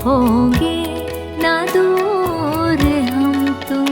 होंगे ना दूर हम तुम।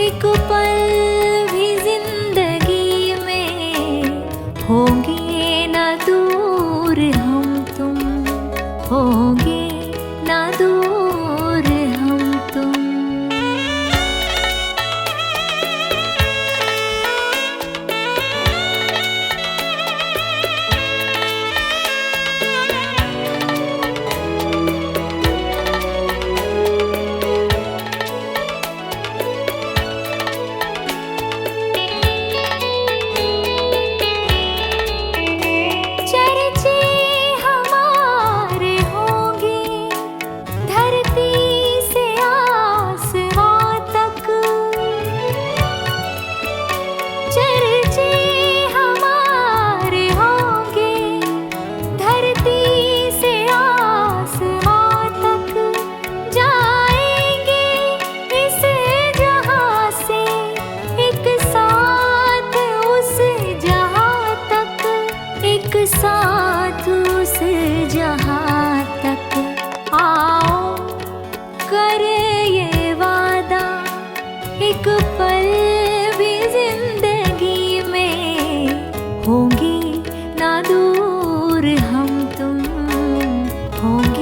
एक पल भी जिंदगी में होंगे ना दूर हम तुम, होंगे ना दूर हम तुम। साथ उस जहां तक आओ करे ये वादा, एक पल भी जिंदगी में होंगे ना दूर हम तुम, होंगे